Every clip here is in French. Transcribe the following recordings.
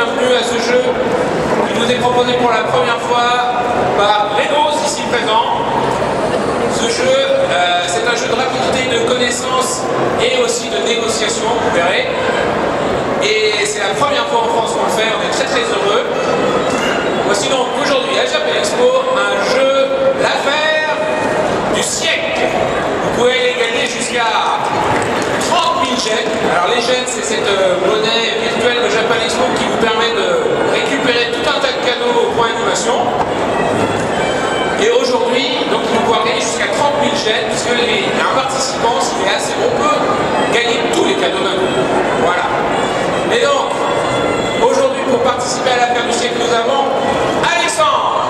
bienvenue à ce jeu qui nous est proposé pour la première fois par Renos, ici présent. Ce jeu, c'est un jeu de rapidité, de connaissance et aussi de négociation, vous verrez. Et c'est la première fois en France qu'on le fait, on est très très heureux. Voici donc aujourd'hui à Japan Expo un jeu, l'affaire du siècle. Vous pouvez les gagner jusqu'à 30 000 yens. Alors les yens, c'est cette monnaie virtuelle de Japan Expo qui vous permet de récupérer tout un tas de cadeaux au point animation. Et aujourd'hui, donc il va pouvoir gagner jusqu'à 30 000 yens, puisque un participant, s'il est assez bon, peut gagner tous les cadeaux d'un coup. Voilà. Et donc, aujourd'hui, pour participer à l'affaire du siècle, nous avons Alexandre.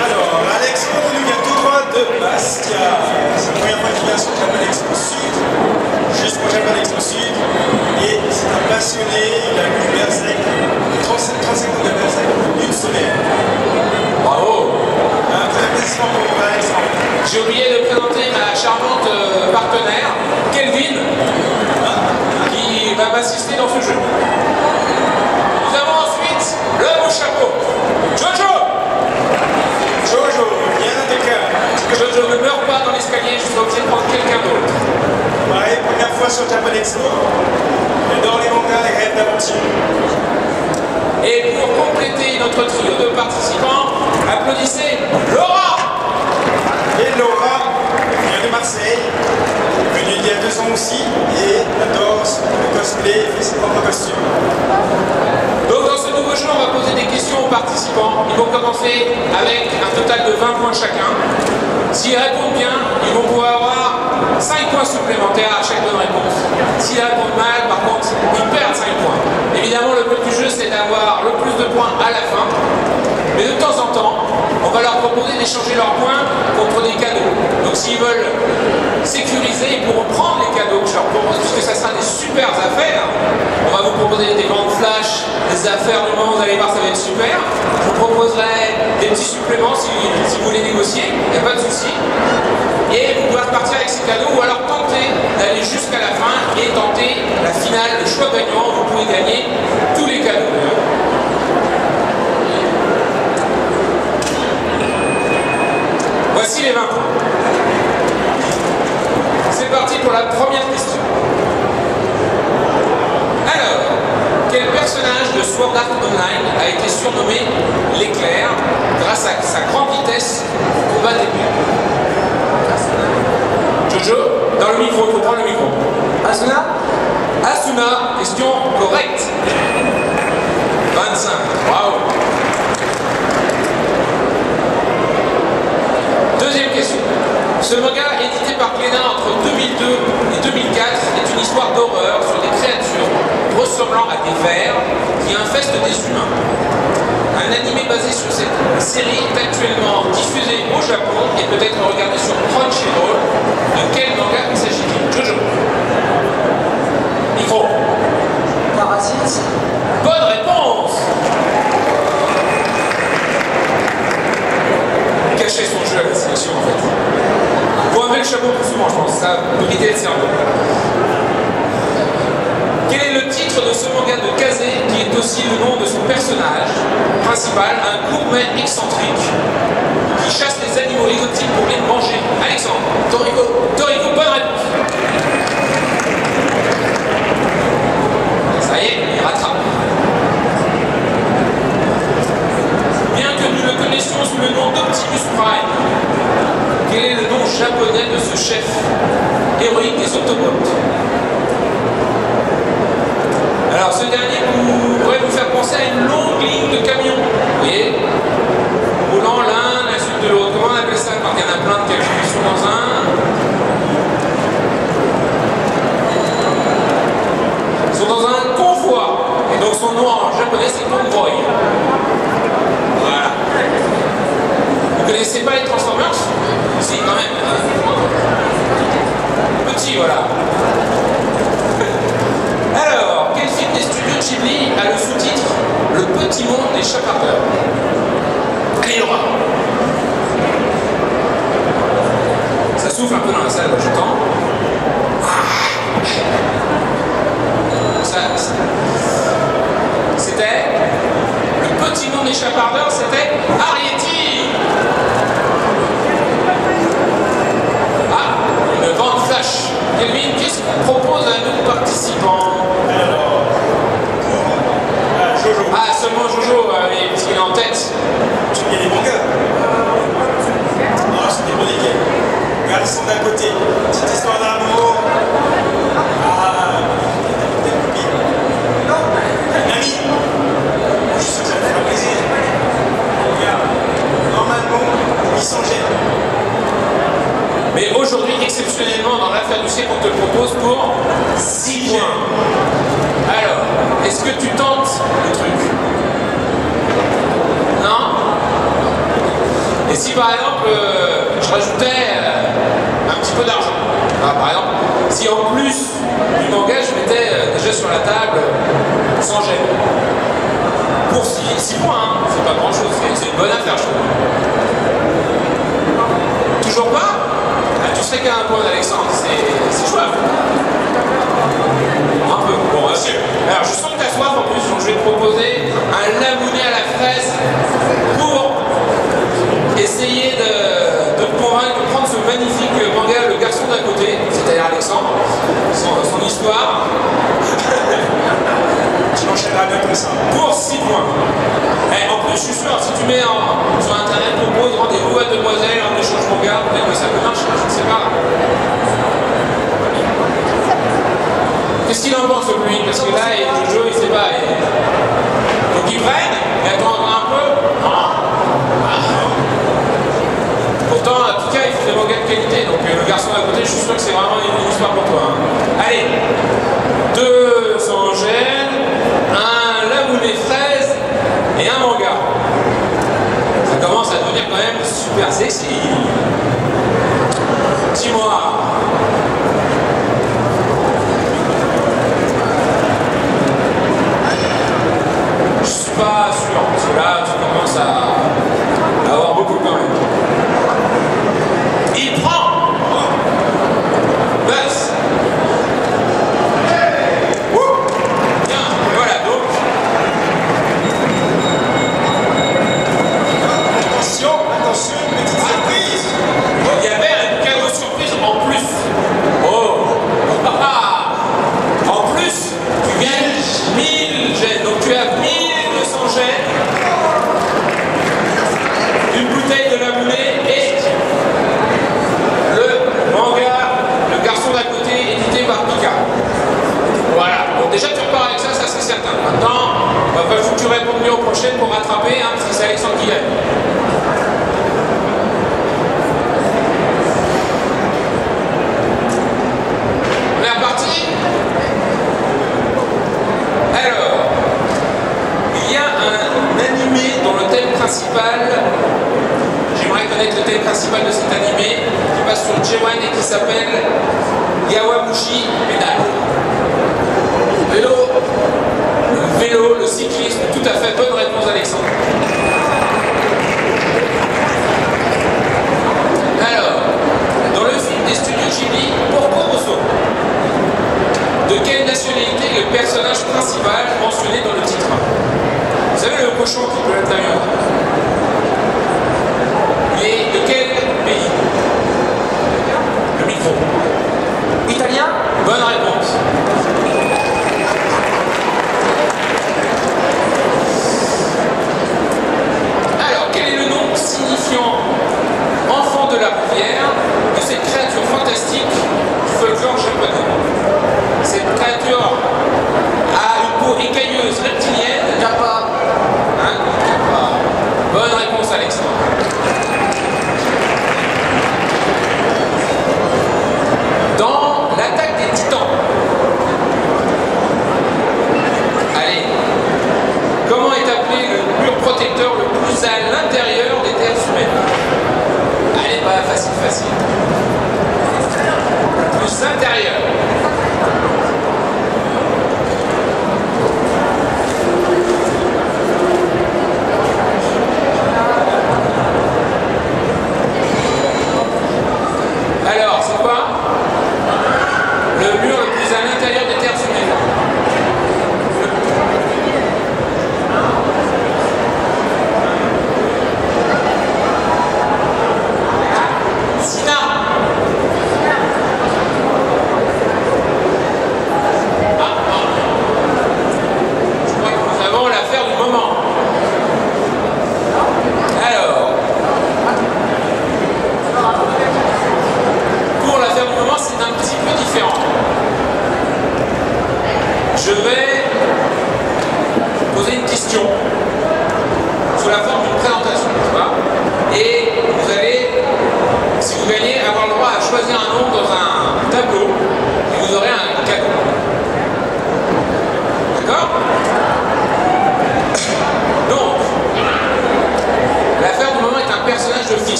Alors, Alexandre nous vient tout droit de Bastia. C'est la première fois qu'il vient sur Japan Expo Sud, juste pour Japan Expo Sud. Et c'est un passionné, il a lu Berserk, 35 ans de Berserk, une semaine. Bravo. Un vrai applaudissement pour Alexandre. J'ai oublié de présenter ma charmante partenaire, Kelvin, qui va m'assister dans ce jeu. Nous avons ensuite le beau chapeau, Jojo. Jojo, bien de cœur. Jojo ne meurt pas dans l'escalier, je suis obligé de prendre quelqu'un d'autre. Ouais, première fois sur Japan Expo. J'adore les mangas, les rêves d'aventure. Et pour compléter notre trio de participants, applaudissez Laura. Et Laura, elle vient de Marseille, venue il y a 2 ans aussi, et adore le cosplay et fait ses propres costumes. Donc dans ce nouveau jeu, on va poser des questions aux participants. Ils vont commencer avec un total de 20 points chacun. S'ils répondent bien, ils vont pouvoir avoir 5 points supplémentaires à chaque bonne réponse. S'ils répondent mal, par contre, ils perdent 5 points. Évidemment, le but du jeu, c'est d'avoir le plus de points à la fin. Mais de temps en temps, on va leur proposer d'échanger leurs points contre des cadeaux. Donc s'ils veulent sécuriser, ils pourront prendre les cadeaux que je leur propose, puisque ça sera des super affaires. On va vous proposer des ventes flash, des affaires du moment, vous allez voir, ça va être super. Je vous proposerai des petits suppléments si vous voulez négocier, il n'y a pas de souci. Et vous pouvez repartir avec ces cadeaux ou alors tenter d'aller jusqu'à la fin et tenter la finale, le choix gagnant, vous pouvez gagner tous les cadeaux. Voici les 20 points. C'est parti pour la première question. Alors, quel personnage de Sword Art Online a été surnommé l'éclair grâce à sa grande vitesse au combat d'épée? Jojo, dans le micro, il faut prendre le micro. Asuna? Asuna, question correcte. 25, waouh. Deuxième question. Ce manga, édité par Glénat entre 2002 et 2004, est une histoire d'horreur sur des créatures ressemblant à des vers qui infestent des humains. Un animé basé sur cette série est actuellement diffusé au Japon et peut être regardé sur Crunchyroll. De quel manga il s'agit-il? Jojo. Micro. Parasite? Bonne réponse. Cacher son jeu à la sélection en fait. Faut enlever le chapeau plus souvent, je pense, ça va brider le cerveau. Quel est le titre de ce manga de Kaze, qui est aussi le nom de son personnage principal, un gourmet excentrique qui chasse les animaux exotiques pour les manger? Alexandre. Toriko. Toriko, bonne réponse. Ça y est, il rattrape. Bien que nous le connaissions sous le nom d'Optimus Prime, quel est le nom japonais de ce chef héroïque des Autobots? Alors ce dernier pourrait vous faire penser à une longue ligne de camions. Vous voyez, roulant l'un à la suite de l'autre. Comment on appelle ça quand il y en a plein de camions qui sont dans un? Ils sont dans un convoi. Et donc son nom en japonais c'est convoy. Voilà. Vous connaissez pas les Transformers? Si, quand même. Petit, voilà. Alors, quel film des studios Ghibli a le sous-titre Le Petit Monde des Chapardeurs? Allez, Laura. Ça souffle un peu dans la salle, je t'entends. Ça, dans l'affaire du siècle, on te le propose pour 6 points. Alors, est-ce que tu tentes le truc? Non? Et si par exemple, je rajoutais un petit peu d'argent? Par exemple, si en plus du manga, je mettais déjà sur la table 100 gemmes. Pour 6 points, hein, c'est pas grand chose, c'est une bonne affaire, je trouve. Toujours pas? Ah, tu sais qu'à un point d'Alexandre, c'est jouable. Un peu, bon, sûr. Alors, je sens que t'as soif en plus, donc je vais te proposer un lamouné à la fraise pour essayer de te convaincre de prendre ce magnifique manga, Le Garçon d'à côté, c'est-à-dire Alexandre, son histoire. Je l'enchaînerai bien comme ça. Pour 6 points. Et en plus, je suis sûr, si tu mets sur internet, propose rendez-vous à Demoiselle, en échange manga, peut-être que ça peut marcher, je ne sais pas. Qu'est-ce qu'il en pense lui? Parce que là, Jojo, il sait pas. Faut qu'il prenne, et attendre un peu. Pourtant, en tout cas, il faut des mangas de qualité. Donc, Le Garçon d'à côté, je suis sûr que c'est vraiment une histoire pour toi. Hein. Allez, 200 gemmes, un lamouné fraise et un manga. Ça commence à devenir quand même super sexy. Dis-moi. Je suis pas sûr, parce que là, tu commences à avoir beaucoup quand même. Il prend Buzz. Bien, voilà donc. Attention, attention, une petite surprise. Il y avait un cadeau surprise en plus. Oh. En plus, tu gagnes 1000 gemmes. Donc tu as 1200 gemmes, une bouteille de lamouné et le manga Le Garçon d'à côté, édité par Pika. Voilà. Donc déjà tu repars avec ça c'est certain. Maintenant, il va falloir que tu répondes mieux aux prochaines pour rattraper, hein, parce que c'est Alexandre qui gagne. On est reparti? Alors, il y a un animé dont le thème principal, j'aimerais connaître le thème principal de cet animé, qui passe sur J1 et qui s'appelle Yawamushi Pedal. Vélo, le cyclisme, tout à fait, bonne réponse Alexandre. Alors, dans le film des studios Ghibli, Porco Rosso, de quelle nationalité est le personnage principal mentionné dans le titre? Vous savez le cochon qui peut être l'intérieur? Il est de quel pays? Le micro. Italien? Bonne réponse. Alors, quel est le nom signifiant enfant de la rivière de cette créature fantastique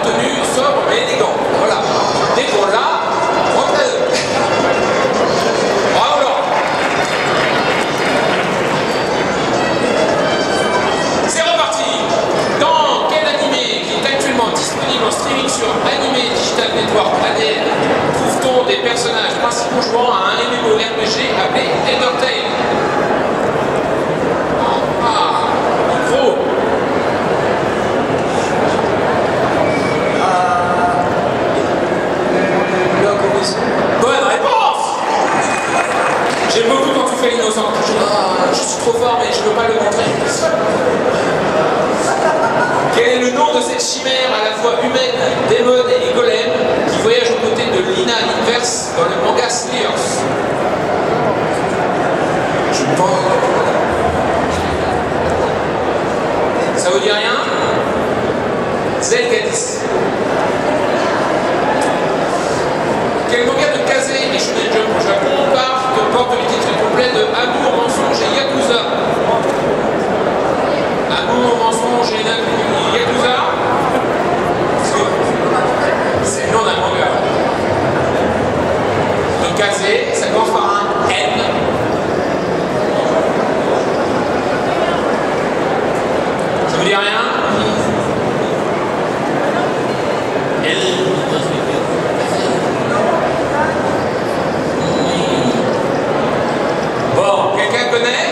tenue sobre mais élégante. Voilà. Dès qu'on l'a, rentrez-le. Bravo Laurent. C'est reparti. Dans quel animé qui est actuellement disponible en streaming sur Anime Digital Network ADN trouve-t-on des personnages principaux jouant à un MMORPG appelé Undertale? Micro. Bonne réponse. J'aime beaucoup quand tu fais l'innocent. Je suis trop fort mais je ne peux pas le montrer. Quel est le nom de cette chimère à la fois humaine, démon et golem qui voyage aux côtés de Lina Inverse dans le manga Slayers? Je pense... Ça vous dit rien? Zelgadis. Quel manga de Kaze et Shonen Jump au Japon porte le titre complet de Amour, mensonge et Yakuza? Amour, mensonge et Yakuza? C'est le nom d'un manga. De Kaze, ça commence par un N. Ça vous dit rien? Bon, quelqu'un connaît?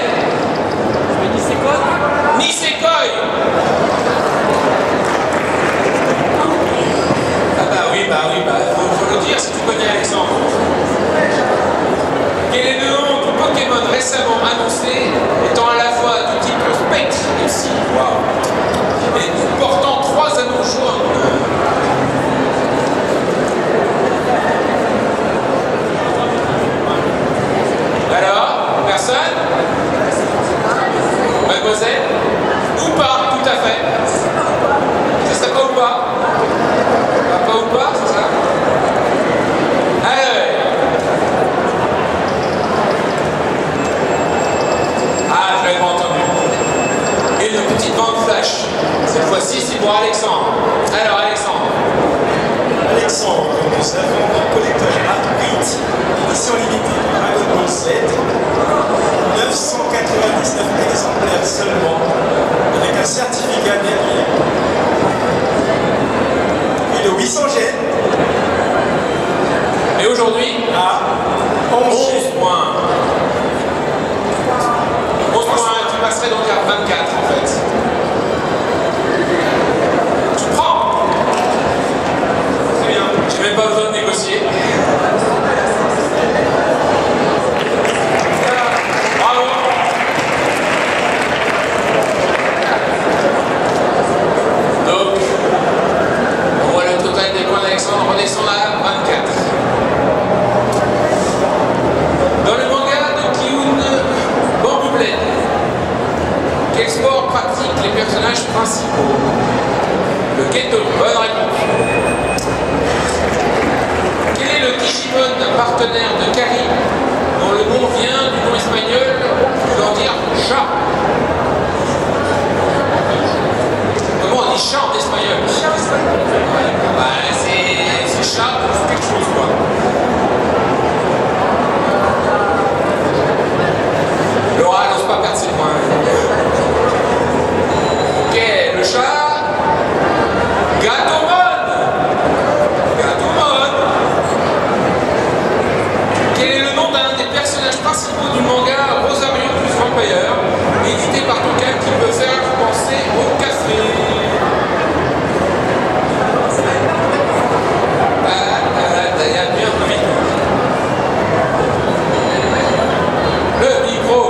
Nisekoi. Ah bah oui, faut le dire si tu connais Alexandre. Quel est le nom du Pokémon récemment annoncé, étant à la fois du type Spectre ici, wow, et portant 3 anneaux jaunes? Alors, personne? Mademoiselle? Ou pas, tout à fait. C'est ça pas ou pas? Pas ou pas, c'est ça? Allez. Ah, je l'avais pas entendu. Et une petite bande flash. Cette fois-ci, c'est pour Alexandre. Alors, Alexandre. Alexandre, nous avons un collecteur Art 8, édition limitée Dragon Ball Z, 999 exemplaires seulement, avec un certificat derrière. Plus de 800 gènes. Et aujourd'hui, à 11 points. 11 points, tu passerais donc à 24 en fait. Tu prends. C'est bien, j'ai même pas besoin de négocier. Bravo. Donc, on voit le total des points d'Alexandre, on redescend à 24. Dans le manga de Kiyun Bamboo Blade, quel sport pratique les personnages principaux? Le Keto, bonne réponse. Quel est le Digimon partenaire de Kari, dont le nom vient du nom espagnol voulant dire chat? Comment on dit chat en espagnol? Bah, c'est chat ou quelque chose quoi. Laura n'ose pas perdre ses points. Ok, le chat. Gatomon. Gatomon. Quel est le nom d'un des personnages principaux du manga Rosario plus Vampire, édité par Tokai, qui peut faire penser au café? Il y a bien plus vite. Le micro.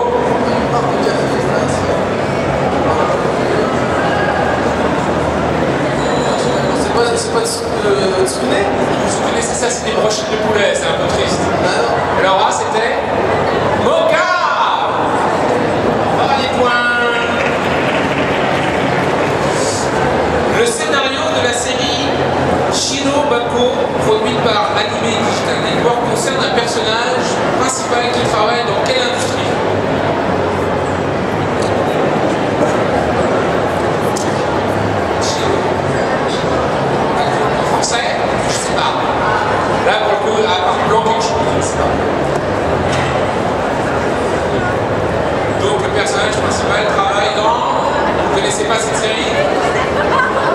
C'est pas Tsukune? Tsukune, c'est ça, c'est des brochettes de poulet, c'est un peu triste. Alors là, c'était Moka. On va des points. Le scénario de la série Shino Bako, produite par Anime Digital Network, concerne un personnage principal qui travaille dans quelle industrie? Shino Bako. Là, pour le coup, à part blanc, quelque chose, je sais pas. Donc, le personnage principal travaille dans... Vous ne connaissez pas cette série?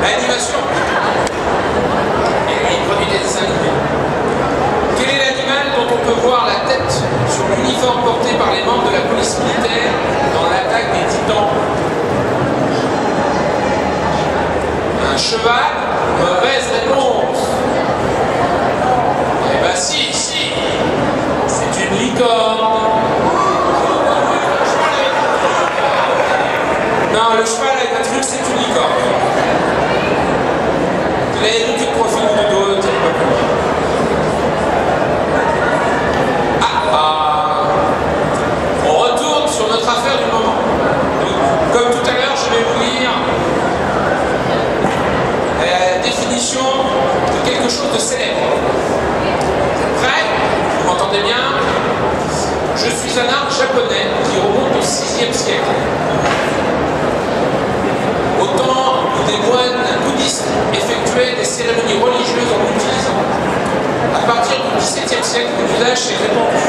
L'animation. Et lui, il produit des dessins animés. Quel est l'animal dont on peut voir la tête sur l'uniforme porté par les membres de la police militaire dans l'attaque des Titans? Un cheval? Mauvaise réponse. Eh ben si, c'est une licorne. Non, le cheval avec un truc, c'est une licorne. Tu l'avais vu de profil ou de dos, tu pas plus. On retourne sur notre affaire du moment. Donc, comme tout à l'heure, je vais vous lire la définition de quelque chose de célèbre. Prêt? Vous m'entendez bien? Je suis un art japonais qui remonte au 6e siècle. Au temps où des moines bouddhistes effectuaient des cérémonies religieuses en l'utilisant. À partir du XVIIe siècle, l'usage s'est répandu.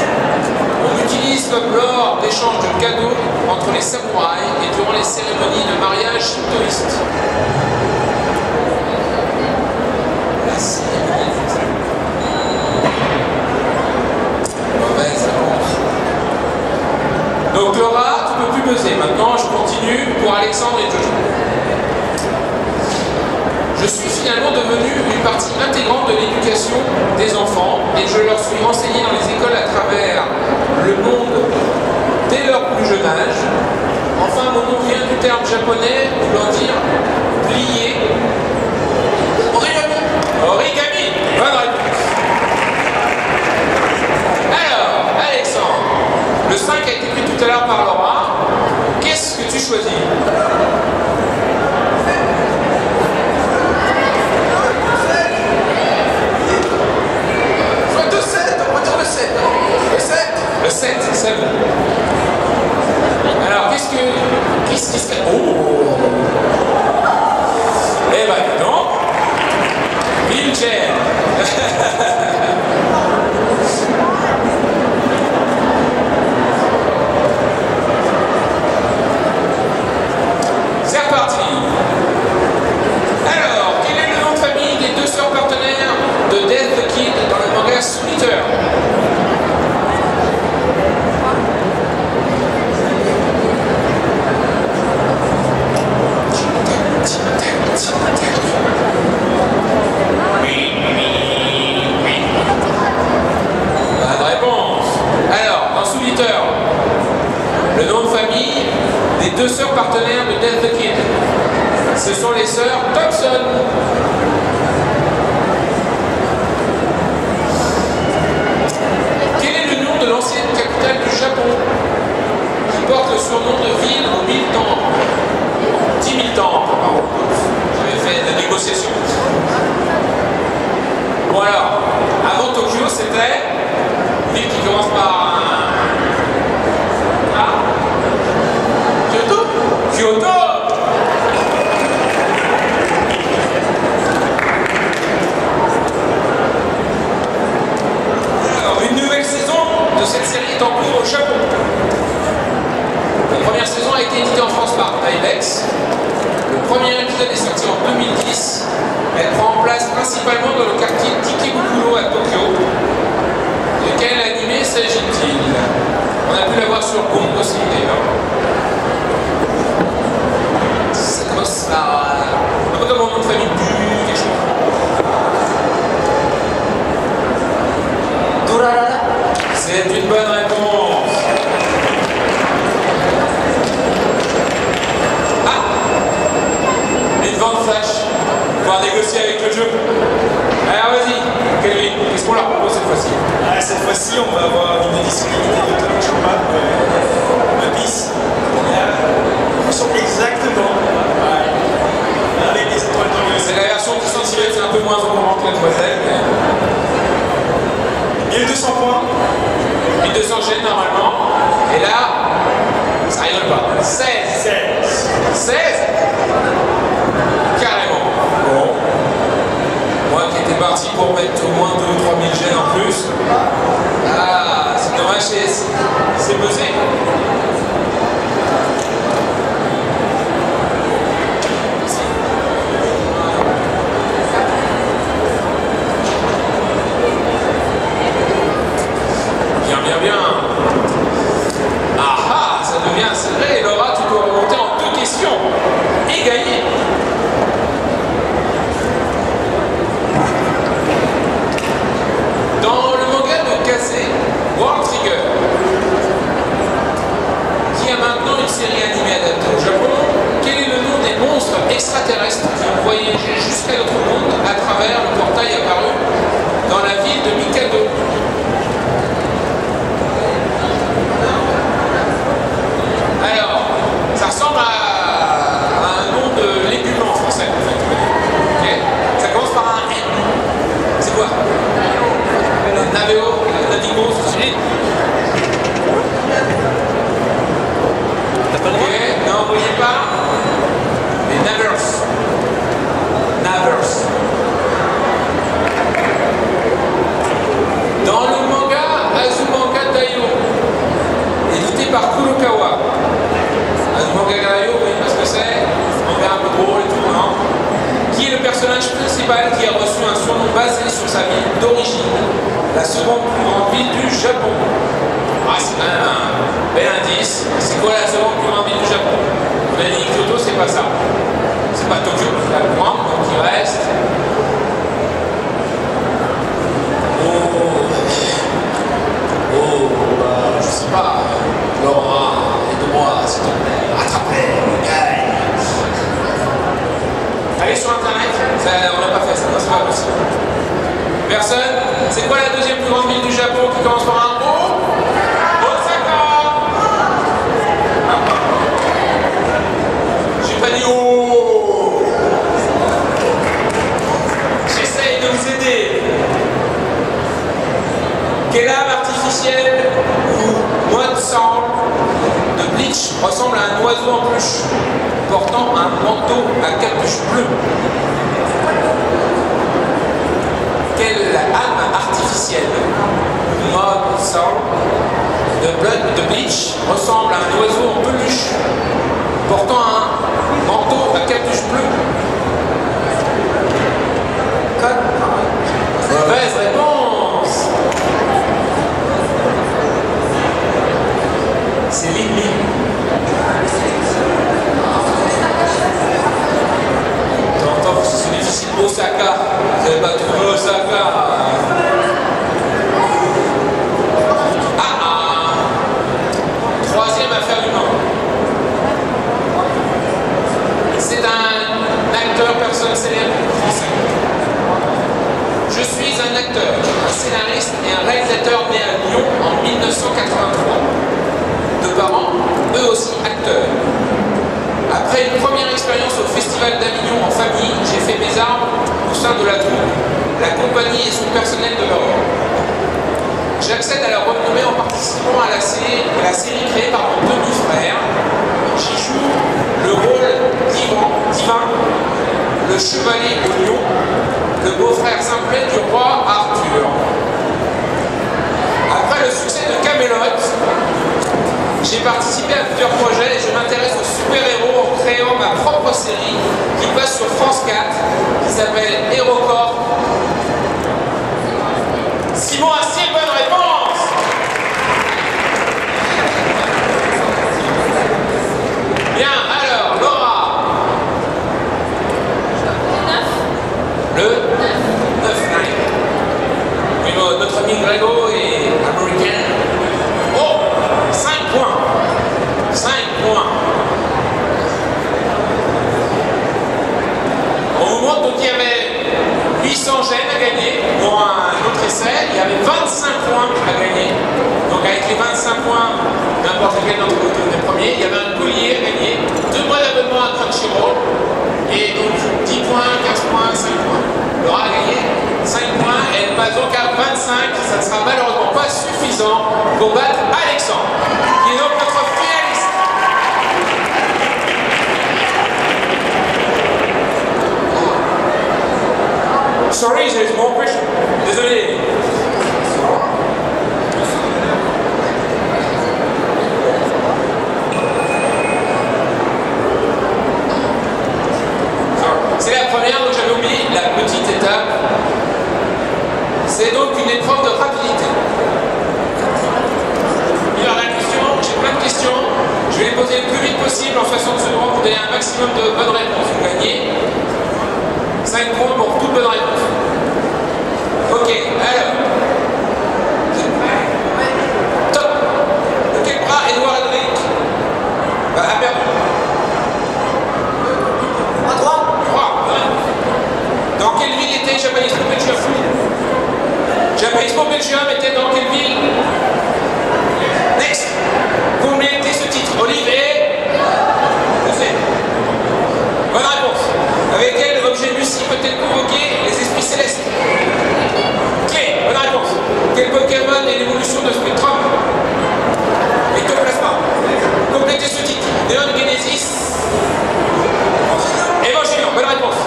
On l'utilise comme lors d'échanges de cadeaux entre les samouraïs et durant les cérémonies de mariage shintoïstes. Mauvaise réponse. Donc le rat, tu ne peux plus buzzer. Maintenant, je continue pour Alexandre et Jojo. Je suis finalement devenu une partie intégrante de l'éducation des enfants et je leur suis enseigné dans les écoles à travers le monde dès leur plus jeune âge. Enfin, mon nom vient du terme japonais voulant dire plier. Origami. Origami. Bonne réponse. Alors, Alexandre, le 5 a été pris tout à l'heure par Laura. Qu'est-ce que tu choisis? Le 7, c'est bon. Alors, qu'est-ce qui se fait? Oh! Eh ben, dis donc. Wheelchair. C'est reparti. Alors, quel est le nom de famille des deux sœurs partenaires de Death the Kid dans le manga Soul Eater? Bonne réponse. Alors, dans Soul Eater, le nom de famille des deux sœurs partenaires de Death the Kid, ce sont les sœurs Thompson. Quel est le nom de l'ancienne capitale du Japon qui porte le surnom de ville aux 1000 temples? 10 000 temples, pardon. J'avais fait la négociation. Bon alors, avant Tokyo, c'était une ville qui commence par un... Ah, Kyoto. Kyoto. Alors, une nouvelle saison de cette série est en cours au Japon. La première saison a été éditée en France par Timex. Le premier épisode est sorti en 2010. Elle prend place principalement dans le quartier Ikebukuro à Tokyo. De quel animé s'agit-il? On a pu la voir sur Gong aussi d'ailleurs. Ça commence par un peu comme mon nom de famille, quelque chose. Durarara. C'est une bonne réponse. Ah, une vente flash. Pouvoir négocier avec le jeu. Alors vas-y, Kelvin, qu'est-ce qu'on leur propose cette fois-ci? Cette fois-ci, on va avoir une édition limitée de Tom Chopin, One Piece. Ils ressemble exactement avec les étoiles dans le... C'est la version 10 cm, c'est un peu moins encombrant que la demoiselle. Il y a eu 200 points. 1200 gènes normalement. Et là, ça rigole pas. 16. 16 carrément. Bon. Moi qui étais est parti pour mettre au moins 2 ou 3 000 gènes en plus. Ah, c'est dommage, c'est pesé. Bien. Ah ah, ça devient serré. Laura, tu dois remonter en 2 questions et gagner. Dans le manga de Kase, World Trigger, qui a maintenant une série animée adaptée au Japon, quel est le nom des monstres extraterrestres qui ont voyagé jusqu'à notre monde à travers le portail apparu dans la ville de Mikado? Alors, ça ressemble à un nom de légume en français, en fait. Okay. Ça commence par un N. C'est quoi? Navigo, c'est t'as pas le droit? Non, vous voyez pas? Les Navers. Dans le manga Azumanga Daioh, édité par Kurokawa. Azumanga Daioh, vous voyez pas ce que c'est? Manga un peu drôle et tout, non? Qui est le personnage principal qui a reçu un surnom basé sur sa ville d'origine, la seconde plus grande ville du Japon? Ah, c'est quand même un bel indice. C'est quoi la seconde plus grande ville du Japon? On a dit Kyoto, c'est pas ça. C'est pas Tokyo, c'est la plus grande, donc il reste. Je sais pas. Laura, aide-moi, s'il te plaît. Rattrapez, gagne. Allez sur internet, on n'a pas fait ça, non, c'est pas possible. Personne? C'est quoi la deuxième plus grande ville du Japon qui commence par un O? Osaka. J'ai pas dit O. J'essaye de vous aider. Quelle âme artificielle ou mois de sang de Bleach ressemble à un oiseau en peluche portant un manteau à capuche bleue? Quelle âme artificielle ou mode sang de Bleach ressemble à un oiseau en peluche portant un manteau à capuche bleue? Mauvaise réponse. C'est l'ennemi. T'entends, c'est difficile. Osaka. Vous n'avez pas trouvé Osaka. Troisième affaire du monde. C'est un acteur, personne célèbre français. Je suis un acteur, un scénariste et un réalisateur né à Lyon en 1983. De parents, eux aussi acteurs. Après une première expérience au Festival d'Avignon en famille, j'ai fait mes armes au sein de la troupe, la compagnie et son personnel de bord. J'accède à la renommée en participant à la série créée par mon demi-frère. J'y joue le rôle d'Ivan, le chevalier au lion, le beau-frère simplet du roi Arthur. Après le succès de Camelot, j'ai participé à plusieurs projets et je m'intéresse aux super-héros en créant ma propre série qui passe sur France 4, qui s'appelle HeroCorps. Simon Astier, bonne réponse. Bien, alors, Laura. Le 9. Oui, notre ami Grégo est américain. Oh, 5 points. 5 points. On vous montre donc il y avait 800 gènes à gagner pour un autre essai. Il y avait 25 points à gagner. Donc avec les 25 points, n'importe lequel d'entre vous est premier. Il y avait un collier à gagner, 2 mois d'abonnement à Crunchyroll. Et donc 10 points, 15 points, 5 points. Laura a gagné 5 points. Elle passe donc à 25. Ça ne sera malheureusement pas suffisant pour battre Alexandre, qui est donc notre finaliste. Sorry, there's more question. Désolé. C'est la première, donc j'avais oublié la petite étape. C'est donc une épreuve de rapidité. Alors la question, j'ai plein de questions. Je vais les poser le plus vite possible en 60 secondes pour donner un maximum de bonnes réponses. Vous gagnez 5 points pour toute bonne réponse. Ok, alors. Vous êtes prêts? Top. De quel bras Edouard Elric a perdu? À droite. Dans quelle ville était Japan Expo Belgium? Japan Expo Belgium était dans quelle ville? Next. Combien était ce titre? Olive et... Je sais. Bonne réponse. Avec quel objet Lucie peut-elle convoquer les esprits célestes? Ok, bonne réponse. Quel Pokémon est l'évolution de Spectrum? Ectoplasma. Complétez ce titre. Neon Genesis. Évangélion, bonne réponse.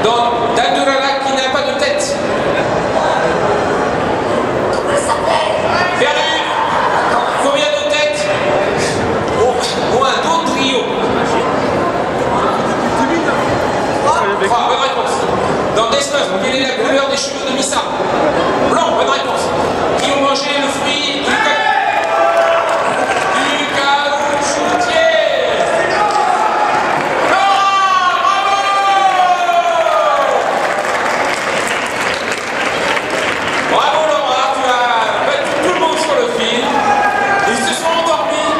Dans Dandurala qui n'a pas de tête. Perdu. Combien de têtes ont un Dodrio? 3, bonne réponse. Dans Death Note, quelle est la couleur des cheveux de Misa? Blanc, bonne réponse. Qui ont mangé le fruit du caoutchoutier? Bravo Laura, tu as battu tout le monde sur le fil. Ils se sont endormis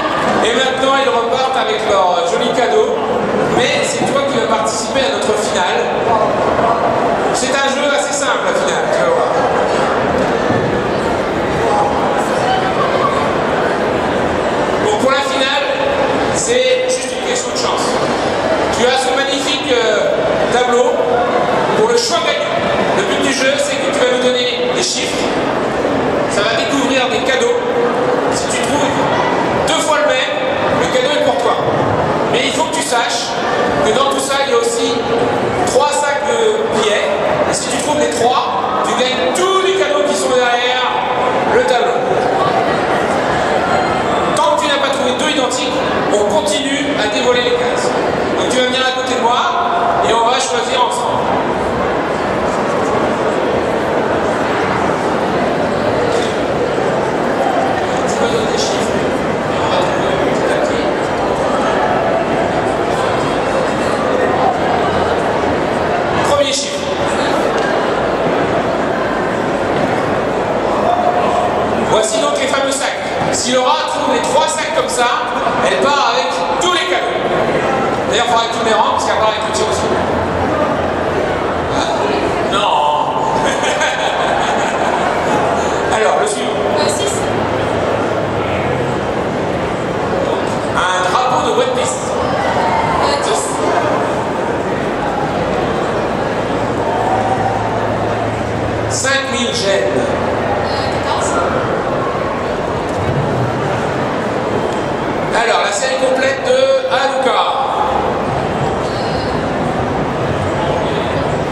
et maintenant ils repartent avec leur joli cadeau. Mais c'est toi qui vas participer à notre finale. C'est un jeu assez simple la finale, tu vas voir. Bon, pour la finale, c'est juste une question de chance. Tu as ce magnifique tableau pour le choix gagnant. Le but du jeu, c'est que tu vas nous donner des chiffres. Ça va découvrir des cadeaux. Si tu trouves 2 fois le même, le cadeau est pour toi. Mais il faut que tu saches que dans tout ça, il y a aussi 3 sacs de billets. Et si tu trouves les 3, tu gagnes tous les cadeaux qui sont derrière le tableau. Tant que tu n'as pas trouvé 2 identiques, on continue à dévoiler les cases. Donc tu vas venir à côté de moi et on va choisir ensemble. Je me donne des chiffres. Et on va trouver petit à petit. Premier chiffre. Voici donc les fameux sacs. Si Laura trouve les 3 sacs comme ça, elle part avec tous les cadeaux. D'ailleurs, il faudra que tu les rentres parce qu'elle part avec le tir aussi. Non. Alors, le suivant. 6. Un drapeau de One Piece. 10. 5000 gènes. 14. Alors, la série complète de Haruka.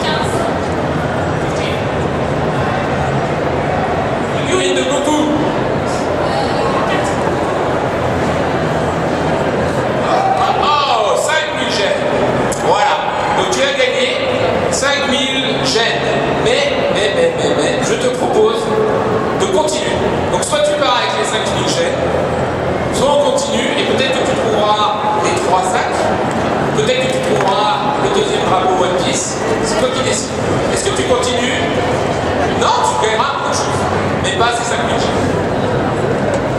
15. Figurine de Goku. 4. Oh, 5000 gènes. Voilà. Donc tu as gagné 5000 gènes. Mais, je te propose de continuer. Donc soit tu pars avec les 5000 gènes, soit on continue et peut-être que tu trouveras les 3 sacs, peut-être que tu trouveras le deuxième drapeau One Piece. C'est toi qui décides. Est-ce que tu continues? Non, tu gagneras beaucoup de choses, mais pas ces 5000 gènes.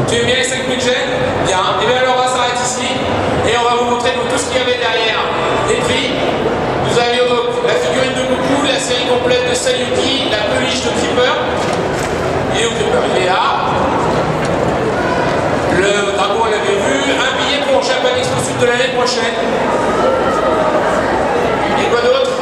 Tu aimes bien les 5000 gènes? Bien. Et bien alors on va s'arrêter ici et on va vous montrer donc tout ce qu'il y avait derrière les prix. Nous avions donc la figurine de Goku, la série complète de Sayuki, la peluche de Creeper. Il est où Creeper? Il est là. Le drapeau, on l'avait vu. Un billet pour Japan Expo Sud de l'année prochaine. Et quoi d'autre?